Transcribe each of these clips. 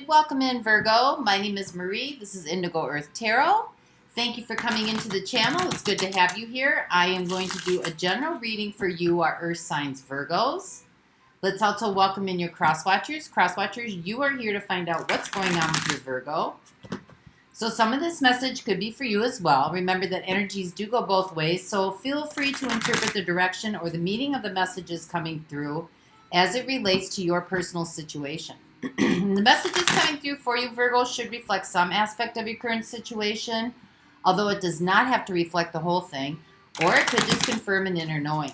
welcome in Virgo. My name is Marie. This is Indigo Earth Tarot. Thank you for coming into the channel. It's good to have you here. I am going to do a general reading for you, our Earth signs Virgos. Let's also welcome in your cross watchers. Cross watchers, you are here to find out what's going on with your Virgo. So some of this message could be for you as well. Remember that energies do go both ways, so feel free to interpret the direction or the meaning of the messages coming through as it relates to your personal situation. The messages coming through for you, Virgo, should reflect some aspect of your current situation, although it does not have to reflect the whole thing, or it could just confirm an inner knowing.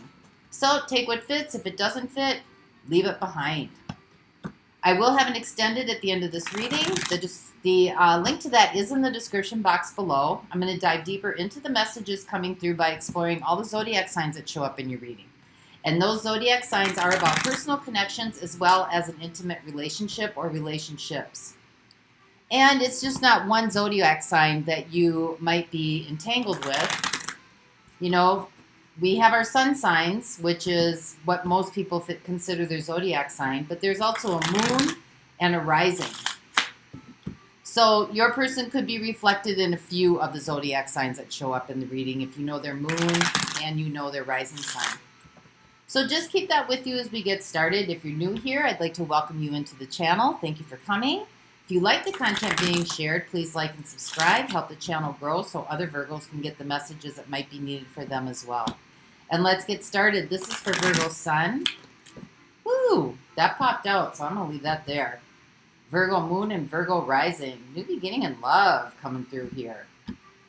So take what fits. If it doesn't fit, leave it behind. I will have an extended at the end of this reading. The link to that is in the description box below. I'm going to dive deeper into the messages coming through by exploring all the zodiac signs that show up in your reading. And those zodiac signs are about personal connections as well as an intimate relationship or relationships. And it's just not one zodiac sign that you might be entangled with. You know, we have our sun signs, which is what most people consider their zodiac sign, but there's also a moon and a rising. So your person could be reflected in a few of the zodiac signs that show up in the reading if you know their moon and you know their rising sign. So just keep that with you as we get started. If you're new here, I'd like to welcome you into the channel. Thank you for coming. If you like the content being shared, please like and subscribe. Help the channel grow so other Virgos can get the messages that might be needed for them as well. And let's get started. This is for Virgo Sun. Woo! That popped out, so I'm going to leave that there. Virgo Moon and Virgo Rising. New beginning in love coming through here.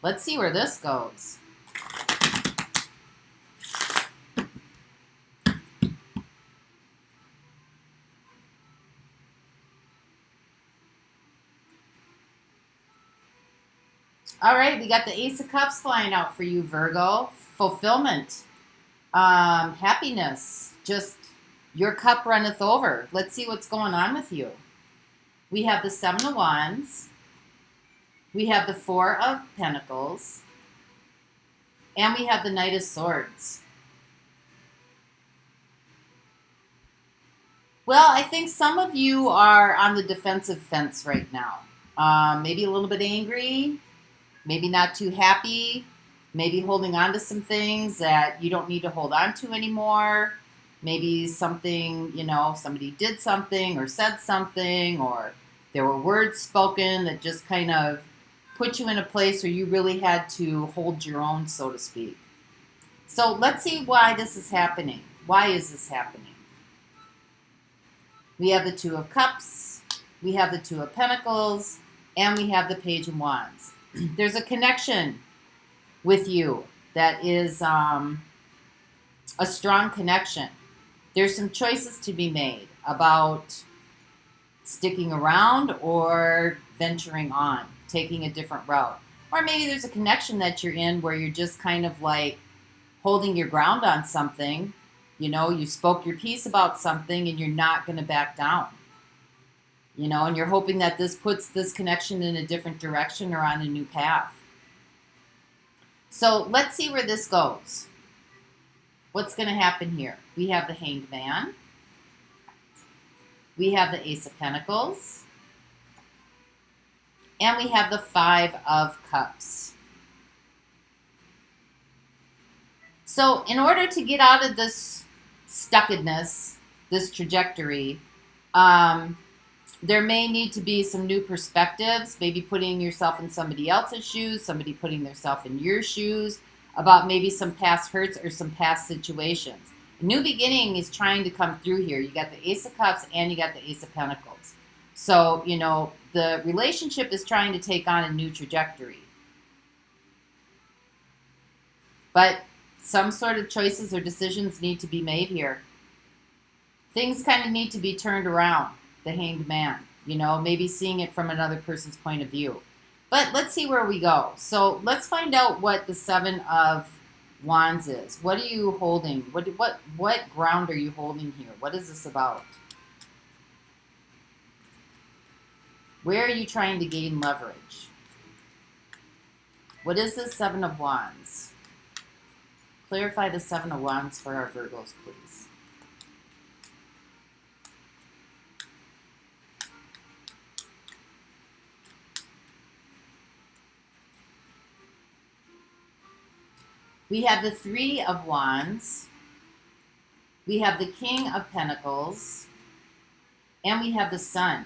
Let's see where this goes. All right, we got the Ace of Cups flying out for you, Virgo. Fulfillment, happiness, just your cup runneth over. Let's see what's going on with you. We have the Seven of Wands. We have the Four of Pentacles. And we have the Knight of Swords. Well, I think some of you are on the defensive fence right now. Maybe a little bit angry. Maybe not too happy, maybe holding on to some things that you don't need to hold on to anymore. Maybe something, you know, somebody did something or said something, or there were words spoken that just kind of put you in a place where you really had to hold your own, so to speak. So let's see why this is happening. Why is this happening? We have the Two of Cups, we have the Two of Pentacles, and we have the Page of Wands. There's a connection with you that is a strong connection. There's some choices to be made about sticking around or venturing on, taking a different route. Or maybe there's a connection that you're in where you're just kind of like holding your ground on something. You know, you spoke your piece about something and you're not going to back down. You know, and you're hoping that this puts this connection in a different direction or on a new path. So let's see where this goes. What's going to happen here? We have the Hanged Man. We have the Ace of Pentacles. And we have the Five of Cups. So in order to get out of this stuckedness, this trajectory, there may need to be some new perspectives, maybe putting yourself in somebody else's shoes, somebody putting themselves in your shoes, about maybe some past hurts or some past situations. A new beginning is trying to come through here. You got the Ace of Cups and you got the Ace of Pentacles. So, you know, the relationship is trying to take on a new trajectory. But some sort of choices or decisions need to be made here. Things kind of need to be turned around. The Hanged Man, you know, maybe seeing it from another person's point of view. But let's see where we go. So let's find out what the Seven of Wands is. What are you holding? What ground are you holding here? What is this about? Where are you trying to gain leverage? What is the Seven of Wands? Clarify the Seven of Wands for our Virgos, please. We have the Three of Wands. We have the King of Pentacles. And we have the Sun.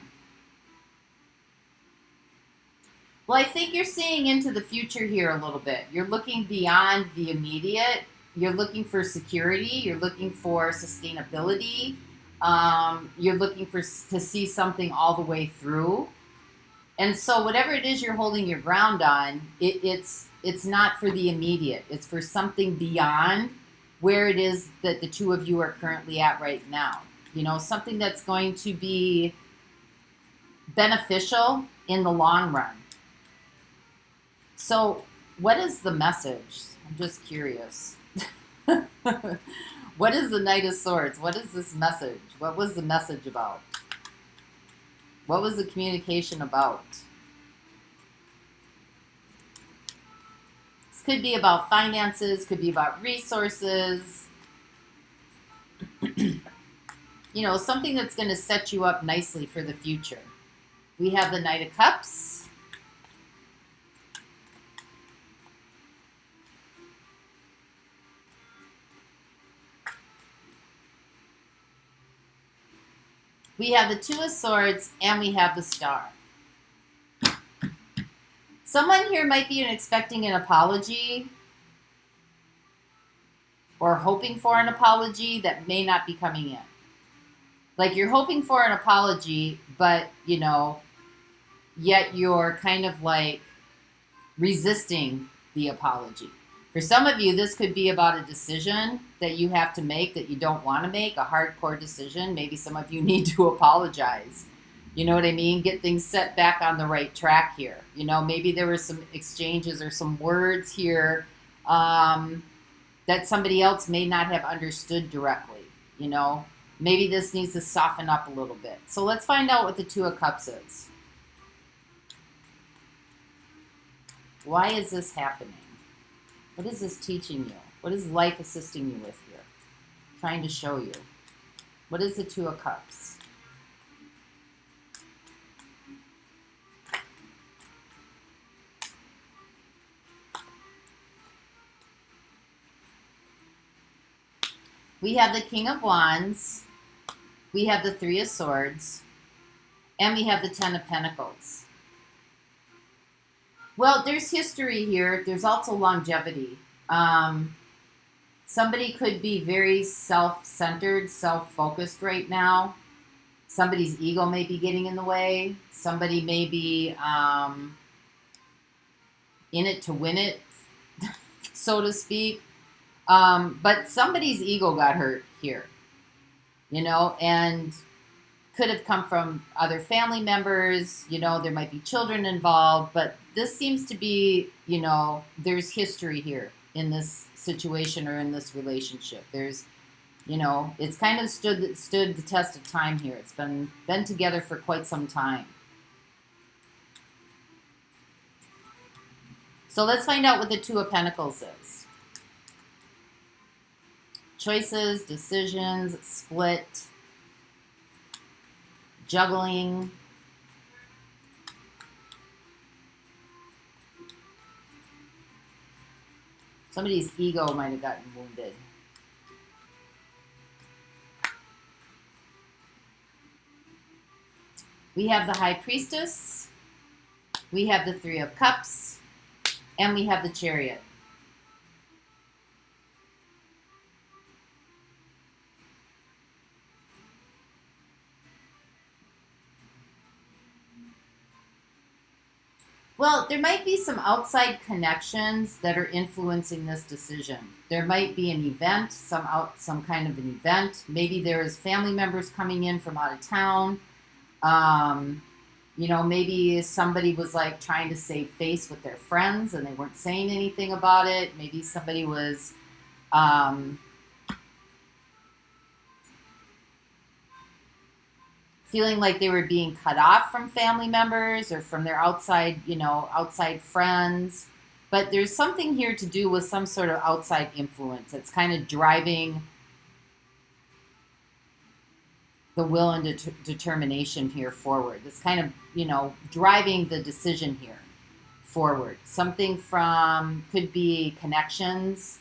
Well, I think you're seeing into the future here a little bit. You're looking beyond the immediate. You're looking for security. You're looking for sustainability. You're looking to see something all the way through. And so whatever it is you're holding your ground on, it's not for the immediate. It's for something beyond where it is that the two of you are currently at right now. You know, something that's going to be beneficial in the long run. So what is the message? I'm just curious. What is the Knight of Swords? What is this message? What was the message about? What was the communication about? This could be about finances, could be about resources. You know, something that's going to set you up nicely for the future. We have the Knight of Cups. We have the Two of Swords, and we have the Star. Someone here might be expecting an apology or hoping for an apology that may not be coming in. Like you're hoping for an apology, but, you know, yet you're kind of like resisting the apology. For some of you, this could be about a decision that you have to make that you don't want to make, a hardcore decision. Maybe some of you need to apologize. You know what I mean? Get things set back on the right track here. You know, maybe there were some exchanges or some words here that somebody else may not have understood directly. You know, maybe this needs to soften up a little bit. So let's find out what the Two of Cups is. Why is this happening? What is this teaching you? What is life assisting you with here? Trying to show you. What is the Two of Cups? We have the King of Wands. We have the Three of Swords. And we have the Ten of Pentacles. Well, there's history here. There's also longevity. Somebody could be very self-centered, self-focused right now. Somebody's ego may be getting in the way. Somebody may be in it to win it, so to speak. But somebody's ego got hurt here, you know, and could have come from other family members. You know, there might be children involved, but this seems to be, you know, there's history here in this situation or in this relationship. There's, you know, it's kind of stood the test of time here. It's been together for quite some time. So let's find out what the Two of Pentacles is. Choices, decisions, split, juggling. Somebody's ego might have gotten wounded. We have the High Priestess. We have the Three of Cups. And we have the Chariot. Well, there might be some outside connections that are influencing this decision. There might be an event, some kind of an event. Maybe there's family members coming in from out of town. You know, maybe somebody was like trying to save face with their friends and they weren't saying anything about it. Maybe somebody was feeling like they were being cut off from family members or from their outside, you know, outside friends. But there's something here to do with some sort of outside influence. It's kind of driving the will and determination here forward. It's kind of, you know, driving the decision here forward. Something from, could be connections.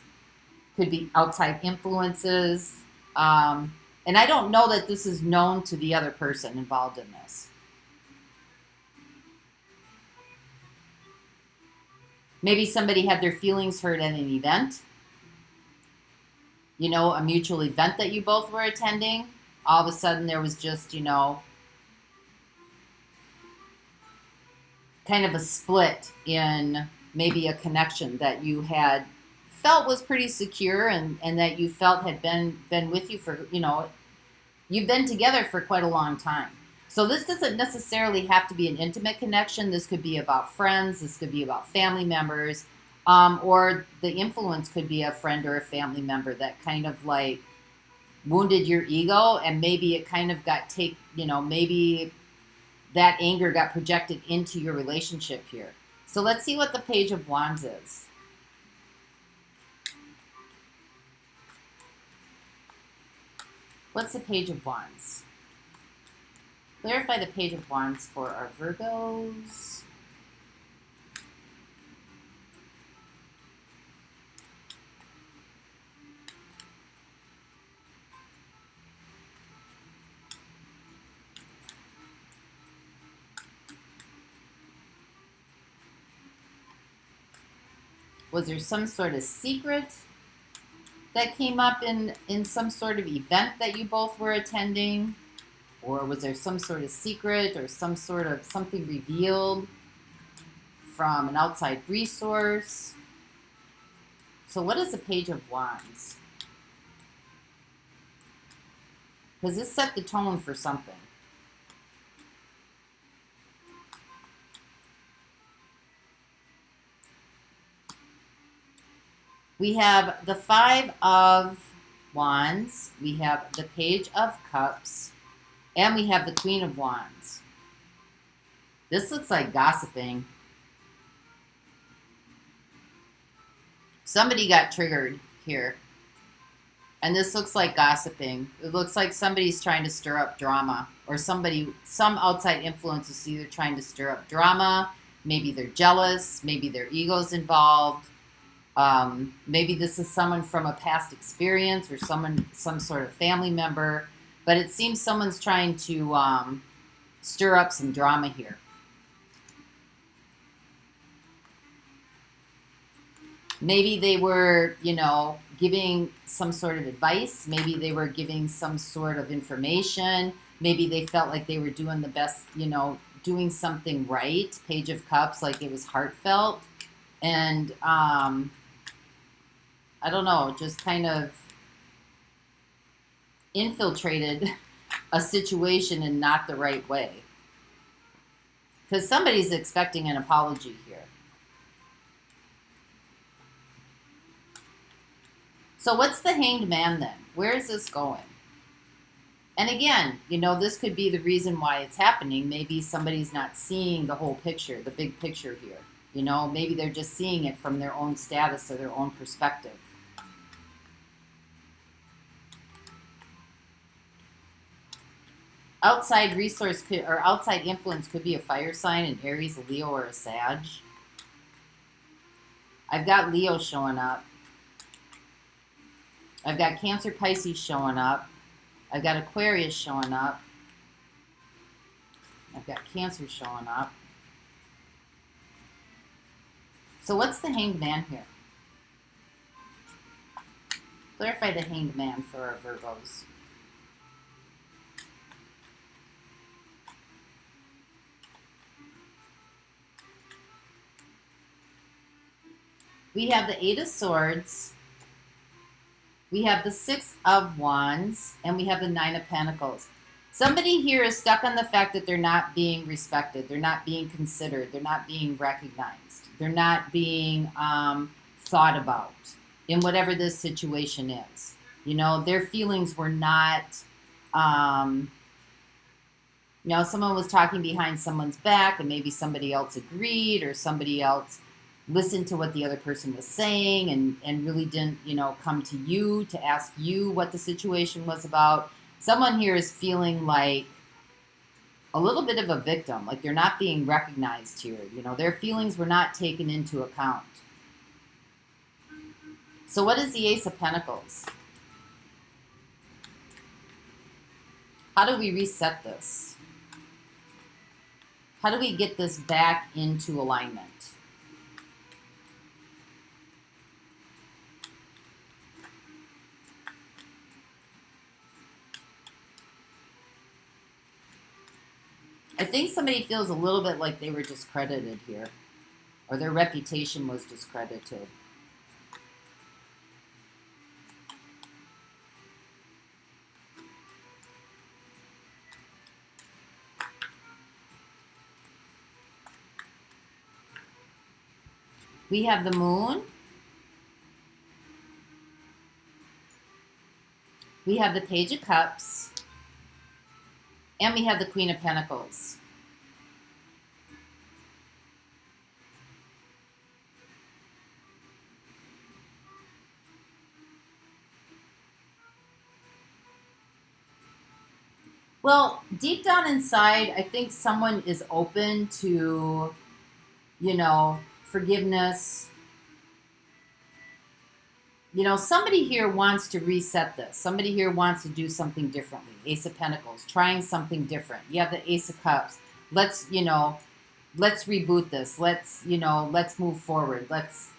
Could be outside influences. And I don't know that this is known to the other person involved in this. Maybe somebody had their feelings hurt at an event. You know, a mutual event that you both were attending. All of a sudden there was just, you know, kind of a split in maybe a connection that you had felt was pretty secure and that you felt had been with you for, you know, you've been together for quite a long time. So this doesn't necessarily have to be an intimate connection. This could be about friends. This could be about family members. Or the influence could be a friend or a family member that kind of like wounded your ego, and maybe it kind of got maybe that anger got projected into your relationship here. So let's see what the Page of Wands is. What's the Page of Wands? Clarify the Page of Wands for our Virgos. Was there some sort of secret that came up in some sort of event that you both were attending? Or was there some sort of secret or some sort of something revealed from an outside resource? So what is the Page of Wands? Because this set the tone for something. We have the Five of Wands, we have the Page of Cups, and we have the Queen of Wands. This looks like gossiping. Somebody got triggered here. And this looks like gossiping. It looks like somebody's trying to stir up drama. Or some outside influence is either trying to stir up drama. Maybe they're jealous. Maybe their ego's involved. Maybe this is someone from a past experience or some sort of family member. But it seems someone's trying to stir up some drama here. Maybe they were, giving some sort of advice. Maybe they were giving some sort of information. Maybe they felt like they were doing the best, doing something right. Page of Cups, like it was heartfelt. And I don't know, just kind of infiltrated a situation in not the right way. Because somebody's expecting an apology here. So what's the Hanged Man then? Where is this going? And again, this could be the reason why it's happening. Maybe somebody's not seeing the whole picture, the big picture here. Maybe they're just seeing it from their own status or their own perspective. Outside resource or outside influence could be a fire sign, an Aries, a Leo, or a Sag. I've got Leo showing up. I've got Cancer, Pisces showing up. I've got Aquarius showing up. I've got Cancer showing up. So what's the Hanged Man here? Clarify the Hanged Man for our Virgos. We have the Eight of Swords. We have the Six of Wands, and we have the Nine of Pentacles. Somebody here is stuck on the fact that they're not being respected. They're not being considered. They're not being recognized. They're not being thought about in whatever this situation is. Their feelings were not, someone was talking behind someone's back and maybe somebody else agreed or somebody else listened to what the other person was saying and really didn't, come to you to ask you what the situation was about. Someone here is feeling like a little bit of a victim, like they're not being recognized here. Their feelings were not taken into account. So what is the Ace of Pentacles? How do we reset this? How do we get this back into alignment? I think somebody feels a little bit like they were discredited here, or their reputation was discredited. We have the Moon. We have the Page of Cups. And we have the Queen of Pentacles. Well, deep down inside, I think someone is open to, you know, forgiveness. You know, somebody here wants to reset this. Somebody here wants to do something differently. Ace of Pentacles, trying something different. You have the Ace of Cups. Let's, you know, let's reboot this. Let's, you know, let's move forward. Let's,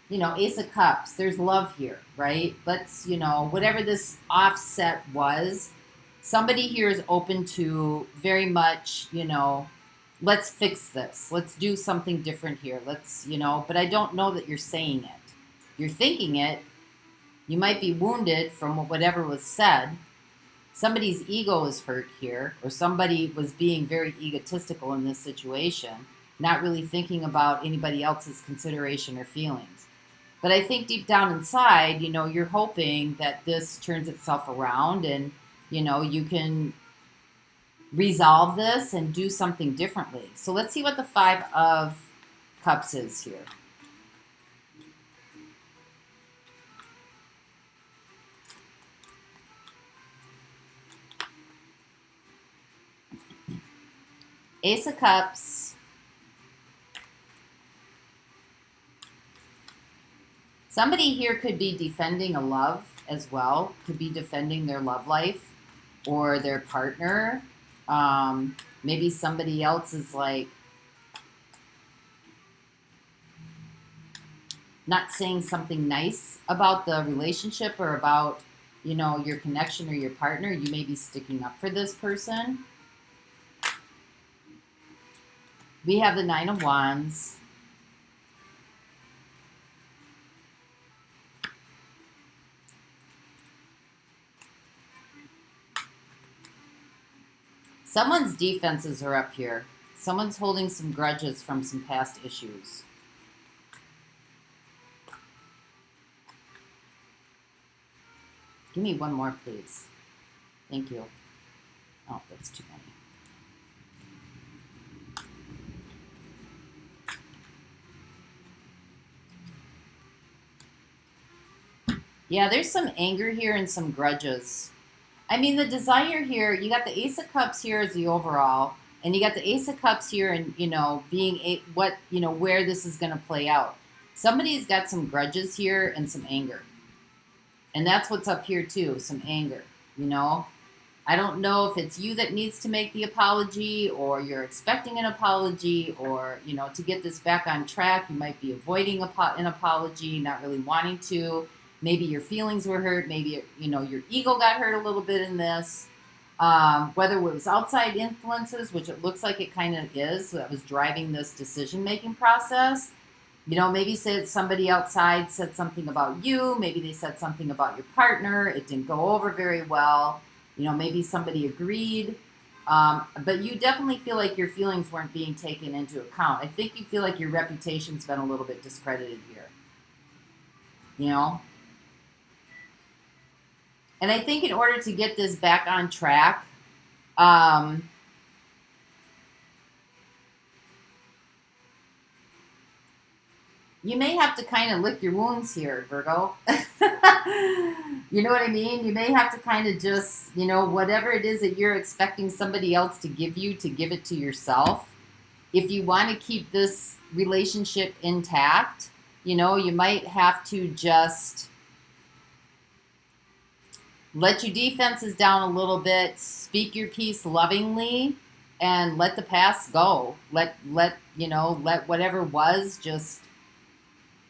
you know, Ace of Cups. There's love here, right? Let's, you know, whatever this offset was, somebody here is open to very much, you know, let's fix this. Let's do something different here. Let's, you know, but I don't know that you're saying it. You're thinking it. You might be wounded from whatever was said. Somebody's ego is hurt here, or somebody was being very egotistical in this situation, not really thinking about anybody else's consideration or feelings. But I think deep down inside, you know, you're hoping that this turns itself around and, you know, you can resolve this and do something differently. So let's see what the Five of Cups is here. Ace of Cups. Somebody here could be defending a love as well, could be defending their love life or their partner. Maybe somebody else is like not saying something nice about the relationship or about, you know, your connection or your partner. You may be sticking up for this person. We have the Nine of Wands. Someone's defenses are up here. Someone's holding some grudges from some past issues. Give me one more, please. Thank you. Oh, that's too many. Yeah, there's some anger here and some grudges. I mean, the desire here, you got the Ace of Cups here as the overall, and you got the Ace of Cups here and, you know, being what, you know, where this is going to play out. Somebody's got some grudges here and some anger. And that's what's up here too, some anger, you know. I don't know if it's you that needs to make the apology or you're expecting an apology or, you know, to get this back on track, you might be avoiding an apology, not really wanting to. Maybe your feelings were hurt. Maybe, you know, your ego got hurt a little bit in this. Whether it was outside influences, which it looks like it kind of is, that was driving this decision-making process. You know, maybe somebody outside said something about you. Maybe they said something about your partner. It didn't go over very well. You know, maybe somebody agreed. But you definitely feel like your feelings weren't being taken into account. I think you feel like your reputation's been a little bit discredited here. You know? And I think in order to get this back on track, you may have to kind of lick your wounds here, Virgo. You know what I mean? You may have to kind of just, you know, whatever it is that you're expecting somebody else to give you, to give it to yourself. If you want to keep this relationship intact, you know, you might have to just Let your defenses down a little bit. Speak your piece lovingly, and let the past go. Let whatever was just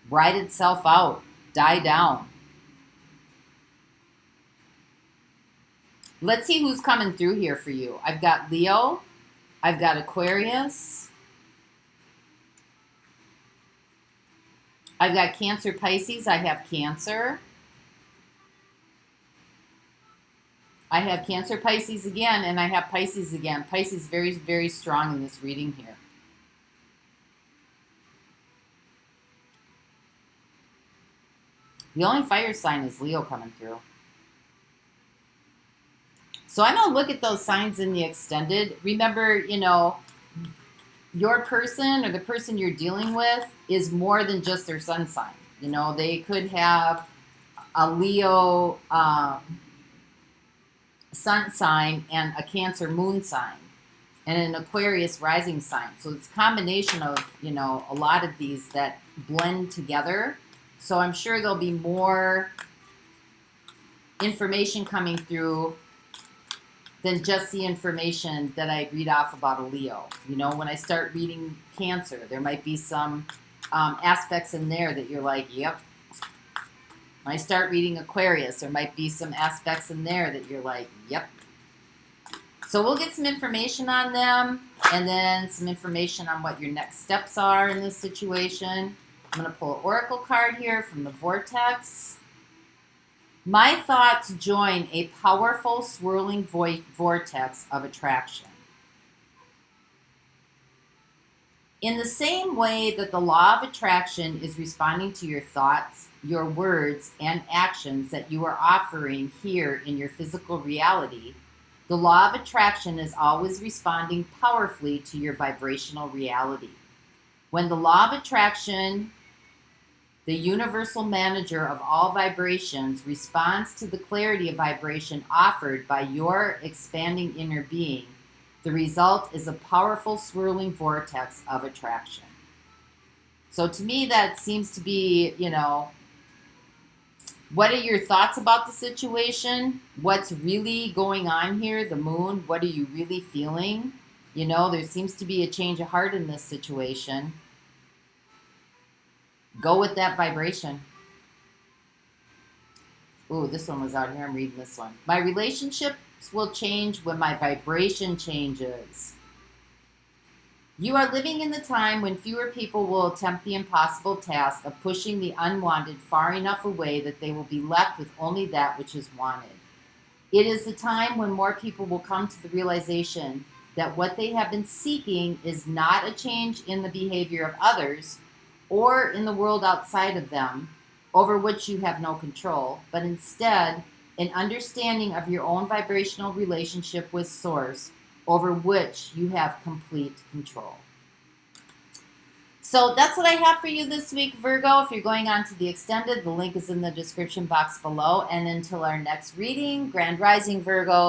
write itself out, die down. Let's see who's coming through here for you. I've got Leo. I've got Aquarius. I've got Cancer, Pisces. I have Cancer. I have Cancer, Pisces again, and I have Pisces again. Pisces very, very strong in this reading here. The only fire sign is Leo coming through. So I'm going to look at those signs in the extended. Remember, your person or the person you're dealing with is more than just their sun sign. They could have a Leo sun sign and a Cancer moon sign and an Aquarius rising sign. So it's a combination of, a lot of these that blend together. So I'm sure there'll be more information coming through than just the information that I read off about a Leo. When I start reading Cancer, there might be some aspects in there that you're like, yep. When I start reading Aquarius, there might be some aspects in there that you're like, yep. So we'll get some information on them, and then some information on what your next steps are in this situation. I'm going to pull an oracle card here from the Vortex. My thoughts join a powerful swirling vortex of attraction. In the same way that the law of attraction is responding to your thoughts, your words, and actions that you are offering here in your physical reality, the law of attraction is always responding powerfully to your vibrational reality. When the law of attraction, the universal manager of all vibrations, responds to the clarity of vibration offered by your expanding inner being, the result is a powerful swirling vortex of attraction. So to me, that seems to be, what are your thoughts about the situation? What's really going on here? The moon, what are you really feeling? There seems to be a change of heart in this situation. Go with that vibration. Ooh, this one was out here. I'm reading this one. My relationships will change when my vibration changes. You are living in the time when fewer people will attempt the impossible task of pushing the unwanted far enough away that they will be left with only that which is wanted. It is the time when more people will come to the realization that what they have been seeking is not a change in the behavior of others or in the world outside of them, over which you have no control, but instead an understanding of your own vibrational relationship with Source, over which you have complete control. So that's what I have for you this week, Virgo. If you're going on to the extended, the link is in the description box below. And until our next reading, Grand Rising, Virgo.